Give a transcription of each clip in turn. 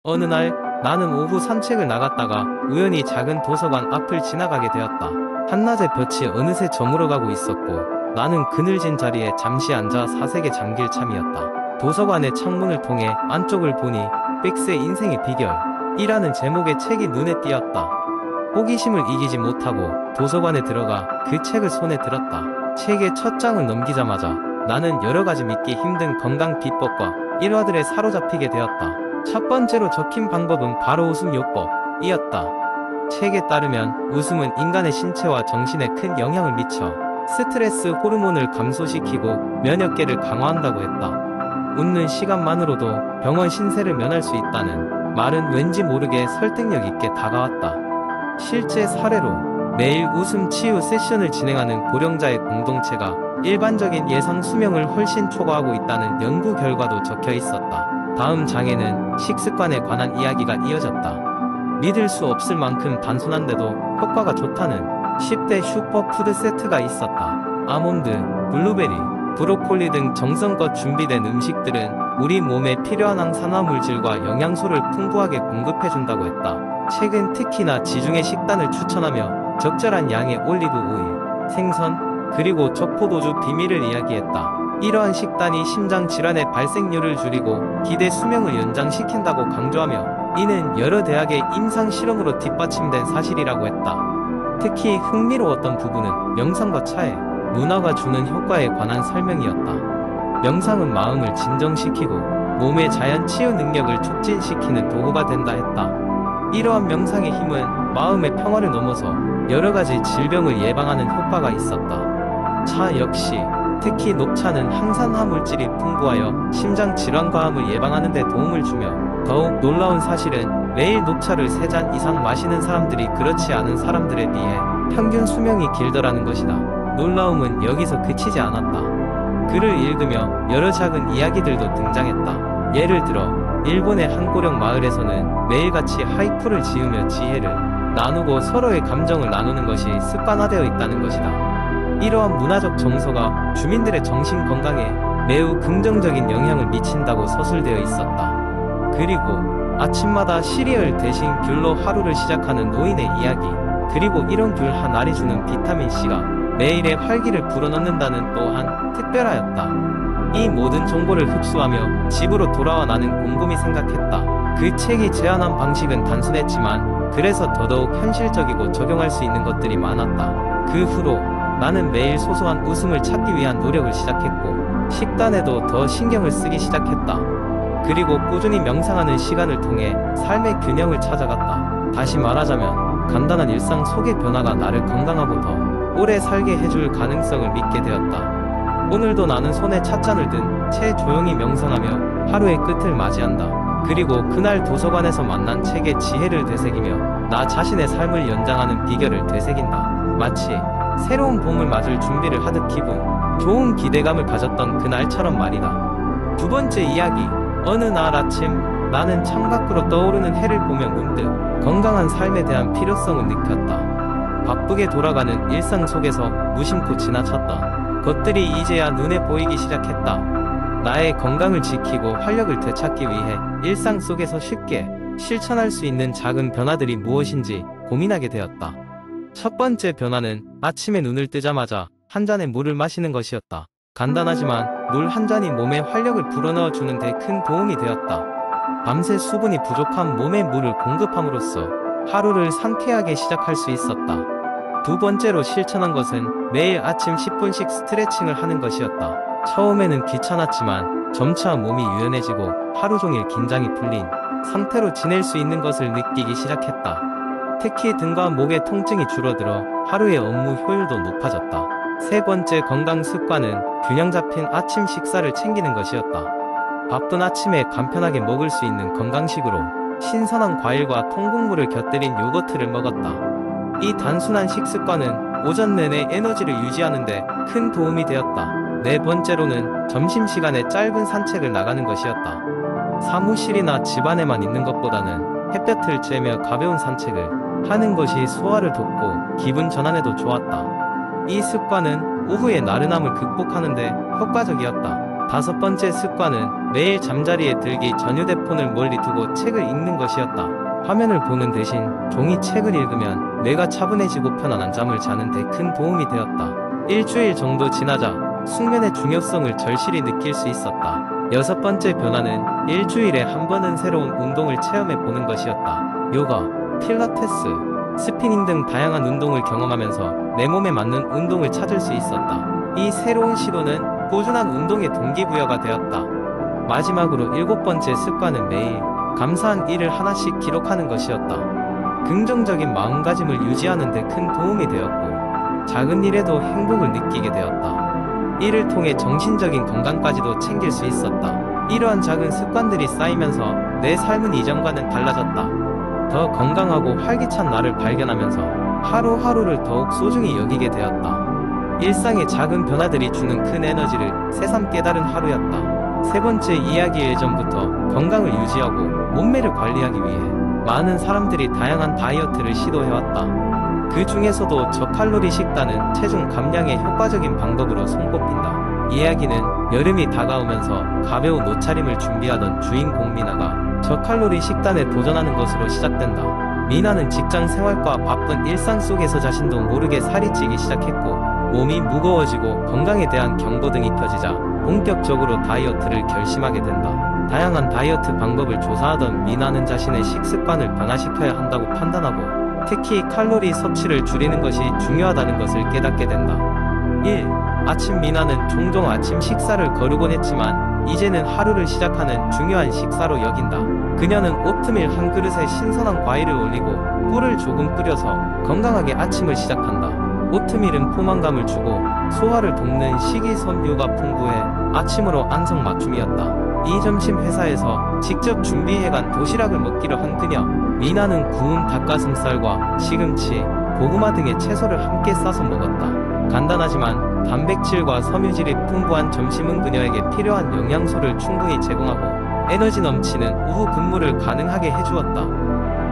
어느 날 나는 오후 산책을 나갔다가 우연히 작은 도서관 앞을 지나가게 되었다. 한낮의 볕이 어느새 저물어가고 있었고 나는 그늘진 자리에 잠시 앉아 사색에 잠길 참이었다. 도서관의 창문을 통해 안쪽을 보니 백스의 인생의 비결 이라는 제목의 책이 눈에 띄었다. 호기심을 이기지 못하고 도서관에 들어가 그 책을 손에 들었다. 책의 첫 장을 넘기자마자 나는 여러가지 믿기 힘든 건강 비법과 일화들에 사로잡히게 되었다. 첫 번째로 적힌 방법은 바로 웃음요법이었다. 책에 따르면 웃음은 인간의 신체와 정신에 큰 영향을 미쳐 스트레스 호르몬을 감소시키고 면역계를 강화한다고 했다. 웃는 시간만으로도 병원 신세를 면할 수 있다는 말은 왠지 모르게 설득력 있게 다가왔다. 실제 사례로 매일 웃음 치유 세션을 진행하는 고령자의 공동체가 일반적인 예상 수명을 훨씬 초과하고 있다는 연구 결과도 적혀 있었다. 다음 장에는 식습관에 관한 이야기가 이어졌다. 믿을 수 없을 만큼 단순한데도 효과가 좋다는 10대 슈퍼푸드 세트가 있었다. 아몬드, 블루베리, 브로콜리 등 정성껏 준비된 음식들은 우리 몸에 필요한 항산화 물질과 영양소를 풍부하게 공급해준다고 했다. 책은 특히나 지중해 식단을 추천하며 적절한 양의 올리브 오일, 생선, 그리고 적포도주 비밀을 이야기했다. 이러한 식단이 심장 질환의 발생률을 줄이고 기대 수명을 연장시킨다고 강조하며 이는 여러 대학의 임상 실험으로 뒷받침된 사실이라고 했다. 특히 흥미로웠던 부분은 명상과 차의 문화가 주는 효과에 관한 설명이었다. 명상은 마음을 진정시키고 몸의 자연 치유 능력을 촉진시키는 도구가 된다 했다. 이러한 명상의 힘은 마음의 평화를 넘어서 여러가지 질병을 예방하는 효과가 있었다. 차 역시 특히 녹차는 항산화 물질이 풍부하여 심장 질환과암을 예방하는 데 도움을 주며 더욱 놀라운 사실은 매일 녹차를 3잔 이상 마시는 사람들이 그렇지 않은 사람들에 비해 평균 수명이 길더라는 것이다. 놀라움은 여기서 그치지 않았다. 글을 읽으며 여러 작은 이야기들도 등장했다. 예를 들어 일본의 한 고령 마을에서는 매일같이 하이쿠를 지으며 지혜를 나누고 서로의 감정을 나누는 것이 습관화되어 있다는 것이다. 이러한 문화적 정서가 주민들의 정신 건강에 매우 긍정적인 영향을 미친다고 서술되어 있었다. 그리고 아침마다 시리얼 대신 귤로 하루를 시작하는 노인의 이야기, 그리고 이런 귤 한 알이 주는 비타민C가 매일의 활기를 불어넣는다는 또한 특별하였다. 이 모든 정보를 흡수하며 집으로 돌아와 나는 곰곰이 생각했다. 그 책이 제안한 방식은 단순했지만 그래서 더더욱 현실적이고 적용할 수 있는 것들이 많았다. 그 후로 나는 매일 소소한 웃음을 찾기 위한 노력을 시작했고 식단에도 더 신경을 쓰기 시작했다. 그리고 꾸준히 명상하는 시간을 통해 삶의 균형을 찾아갔다. 다시 말하자면 간단한 일상 속의 변화가 나를 건강하고 더 오래 살게 해줄 가능성을 믿게 되었다. 오늘도 나는 손에 찻잔을 든 채 조용히 명상하며 하루의 끝을 맞이한다. 그리고 그날 도서관에서 만난 책의 지혜를 되새기며 나 자신의 삶을 연장하는 비결을 되새긴다. 마치 새로운 봄을 맞을 준비를 하듯 기분 좋은 기대감을 가졌던 그날처럼 말이다. 두 번째 이야기. 어느 날 아침 나는 창밖으로 떠오르는 해를 보며 문득 건강한 삶에 대한 필요성을 느꼈다. 바쁘게 돌아가는 일상 속에서 무심코 지나쳤다. 것들이 이제야 눈에 보이기 시작했다. 나의 건강을 지키고 활력을 되찾기 위해 일상 속에서 쉽게 실천할 수 있는 작은 변화들이 무엇인지 고민하게 되었다. 첫 번째 변화는 아침에 눈을 뜨자마자 한 잔의 물을 마시는 것이었다. 간단하지만 물 한 잔이 몸에 활력을 불어넣어 주는 데 큰 도움이 되었다. 밤새 수분이 부족한 몸에 물을 공급함으로써 하루를 상쾌하게 시작할 수 있었다. 두 번째로 실천한 것은 매일 아침 10분씩 스트레칭을 하는 것이었다. 처음에는 귀찮았지만 점차 몸이 유연해지고 하루 종일 긴장이 풀린 상태로 지낼 수 있는 것을 느끼기 시작했다. 특히 등과 목의 통증이 줄어들어 하루의 업무 효율도 높아졌다. 세 번째 건강 습관은 균형 잡힌 아침 식사를 챙기는 것이었다. 바쁜 아침에 간편하게 먹을 수 있는 건강식으로 신선한 과일과 통곡물을 곁들인 요거트를 먹었다. 이 단순한 식습관은 오전 내내 에너지를 유지하는 데 큰 도움이 되었다. 네 번째로는 점심시간에 짧은 산책을 나가는 것이었다. 사무실이나 집안에만 있는 것보다는 햇볕을 쬐며 가벼운 산책을 하는 것이 소화를 돕고 기분 전환에도 좋았다. 이 습관은 오후의 나른함을 극복하는 데 효과적이었다. 다섯 번째 습관은 매일 잠자리에 들기 전 휴대폰을 멀리 두고 책을 읽는 것이었다. 화면을 보는 대신 종이 책을 읽으면 뇌가 차분해지고 편안한 잠을 자는 데 큰 도움이 되었다. 일주일 정도 지나자 숙면의 중요성을 절실히 느낄 수 있었다. 여섯 번째 변화는 일주일에 한 번은 새로운 운동을 체험해 보는 것이었다. 요가, 필라테스, 스피닝 등 다양한 운동을 경험하면서 내 몸에 맞는 운동을 찾을 수 있었다. 이 새로운 시도는 꾸준한 운동의 동기부여가 되었다. 마지막으로 일곱 번째 습관은 매일 감사한 일을 하나씩 기록하는 것이었다. 긍정적인 마음가짐을 유지하는 데 큰 도움이 되었고, 작은 일에도 행복을 느끼게 되었다. 이를 통해 정신적인 건강까지도 챙길 수 있었다. 이러한 작은 습관들이 쌓이면서 내 삶은 이전과는 달라졌다. 더 건강하고 활기찬 나를 발견하면서 하루하루를 더욱 소중히 여기게 되었다. 일상의 작은 변화들이 주는 큰 에너지를 새삼 깨달은 하루였다. 세 번째 이야기 예전부터 건강을 유지하고 몸매를 관리하기 위해 많은 사람들이 다양한 다이어트를 시도해왔다. 그 중에서도 저칼로리 식단은 체중 감량에 효과적인 방법으로 손꼽힌다. 이야기는 여름이 다가오면서 가벼운 옷차림을 준비하던 주인공 미나가 저칼로리 식단에 도전하는 것으로 시작된다. 미나는 직장 생활과 바쁜 일상 속에서 자신도 모르게 살이 찌기 시작했고, 몸이 무거워지고 건강에 대한 경고등이 켜지자 본격적으로 다이어트를 결심하게 된다. 다양한 다이어트 방법을 조사하던 미나는 자신의 식습관을 변화시켜야 한다고 판단하고, 특히 칼로리 섭취를 줄이는 것이 중요하다는 것을 깨닫게 된다. 1. 아침 미나는 종종 아침 식사를 거르곤 했지만 이제는 하루를 시작하는 중요한 식사로 여긴다. 그녀는 오트밀 한 그릇에 신선한 과일을 올리고 꿀을 조금 뿌려서 건강하게 아침을 시작한다. 오트밀은 포만감을 주고 소화를 돕는 식이섬유가 풍부해 아침으로 안성맞춤이었다. 이 점심 회사에서 직접 준비해간 도시락을 먹기로 한 그녀. 미나는 구운 닭가슴살과 시금치, 고구마 등의 채소를 함께 싸서 먹었다. 간단하지만 단백질과 섬유질이 풍부한 점심은 그녀에게 필요한 영양소를 충분히 제공하고 에너지 넘치는 오후 근무를 가능하게 해주었다.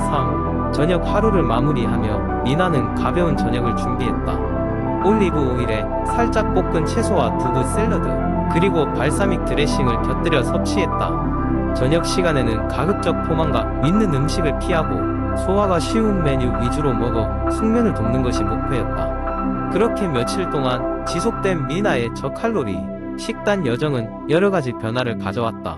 3. 저녁 하루를 마무리하며 미나는 가벼운 저녁을 준비했다. 올리브 오일에 살짝 볶은 채소와 두부 샐러드, 그리고 발사믹 드레싱을 곁들여 섭취했다. 저녁 시간에는 가급적 포만감 있는 음식을 피하고 소화가 쉬운 메뉴 위주로 먹어 숙면을 돕는 것이 목표였다. 그렇게 며칠 동안 지속된 미나의 저칼로리 식단 여정은 여러가지 변화를 가져왔다.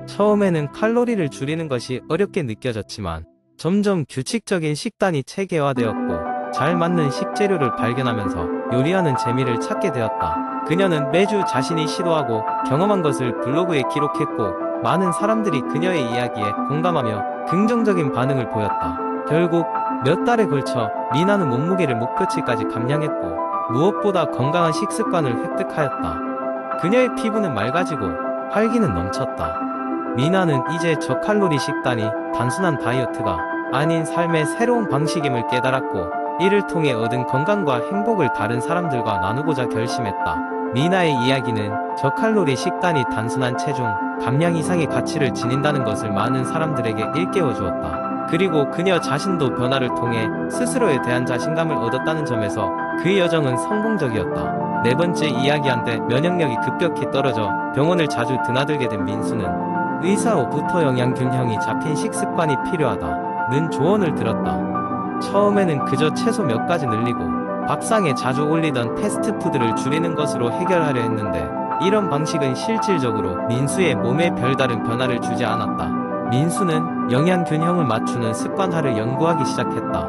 처음에는 칼로리를 줄이는 것이 어렵게 느껴졌지만 점점 규칙적인 식단이 체계화되었고, 잘 맞는 식재료를 발견하면서 요리하는 재미를 찾게 되었다. 그녀는 매주 자신이 시도하고 경험한 것을 블로그에 기록했고, 많은 사람들이 그녀의 이야기에 공감하며 긍정적인 반응을 보였다. 결국 몇 달에 걸쳐 미나는 몸무게를 목표치까지 감량했고, 무엇보다 건강한 식습관을 획득하였다. 그녀의 피부는 맑아지고 활기는 넘쳤다. 미나는 이제 저칼로리 식단이 단순한 다이어트가 아닌 삶의 새로운 방식임을 깨달았고, 이를 통해 얻은 건강과 행복을 다른 사람들과 나누고자 결심했다. 미나의 이야기는 저칼로리 식단이 단순한 체중 감량 이상의 가치를 지닌다는 것을 많은 사람들에게 일깨워 주었다. 그리고 그녀 자신도 변화를 통해 스스로에 대한 자신감을 얻었다는 점에서 그 여정은 성공적이었다. 네 번째 이야기한테 면역력이 급격히 떨어져 병원을 자주 드나들게 된 민수는 의사로부터 영양균형이 잡힌 식습관이 필요하다는 조언을 들었다. 처음에는 그저 채소 몇 가지 늘리고 밥상에 자주 올리던 패스트푸드를 줄이는 것으로 해결하려 했는데, 이런 방식은 실질적으로 민수의 몸에 별다른 변화를 주지 않았다. 민수는 영양균형을 맞추는 습관화를 연구하기 시작했다.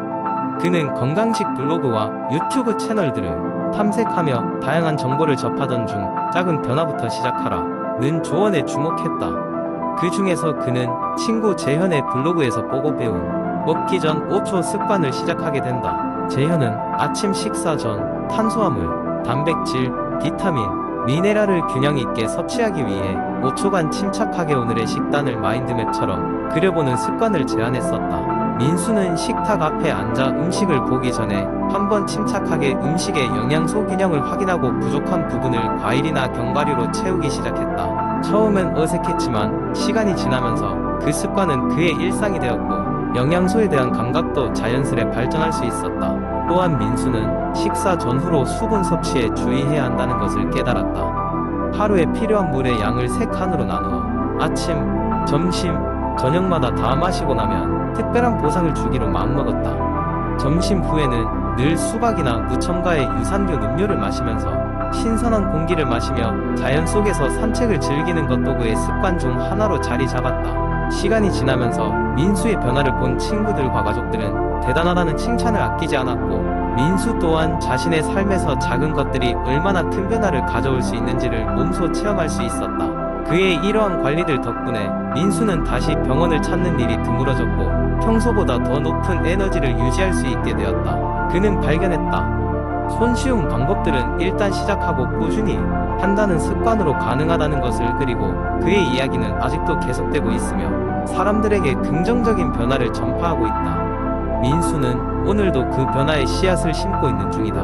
그는 건강식 블로그와 유튜브 채널들을 탐색하며 다양한 정보를 접하던 중 작은 변화부터 시작하라는 조언에 주목했다. 그 중에서 그는 친구 재현의 블로그에서 보고 배운 먹기 전 5초 습관을 시작하게 된다. 재현은 아침 식사 전 탄수화물, 단백질, 비타민, 미네랄을 균형 있게 섭취하기 위해 5초간 침착하게 오늘의 식단을 마인드맵처럼 그려보는 습관을 제안했었다. 민수는 식탁 앞에 앉아 음식을 보기 전에 한번 침착하게 음식의 영양소 균형을 확인하고 부족한 부분을 과일이나 견과류로 채우기 시작했다. 처음엔 어색했지만 시간이 지나면서 그 습관은 그의 일상이 되었고, 영양소에 대한 감각도 자연스레 발전할 수 있었다. 또한 민수는 식사 전후로 수분 섭취에 주의해야 한다는 것을 깨달았다. 하루에 필요한 물의 양을 3칸으로 나누어 아침, 점심, 저녁마다 다 마시고 나면 특별한 보상을 주기로 마음먹었다. 점심 후에는 늘 수박이나 무첨가의 유산균 음료를 마시면서 신선한 공기를 마시며 자연 속에서 산책을 즐기는 것도 그의 습관 중 하나로 자리 잡았다. 시간이 지나면서 민수의 변화를 본 친구들과 가족들은 대단하다는 칭찬을 아끼지 않았고, 민수 또한 자신의 삶에서 작은 것들이 얼마나 큰 변화를 가져올 수 있는지를 몸소 체험할 수 있었다. 그의 이러한 관리들 덕분에 민수는 다시 병원을 찾는 일이 드물어졌고 평소보다 더 높은 에너지를 유지할 수 있게 되었다. 그는 발견했다. 손쉬운 방법들은 일단 시작하고 꾸준히 한다는 습관으로 가능하다는 것을. 그리고 그의 이야기는 아직도 계속되고 있으며 사람들에게 긍정적인 변화를 전파하고 있다. 민수는 오늘도 그 변화의 씨앗을 심고 있는 중이다.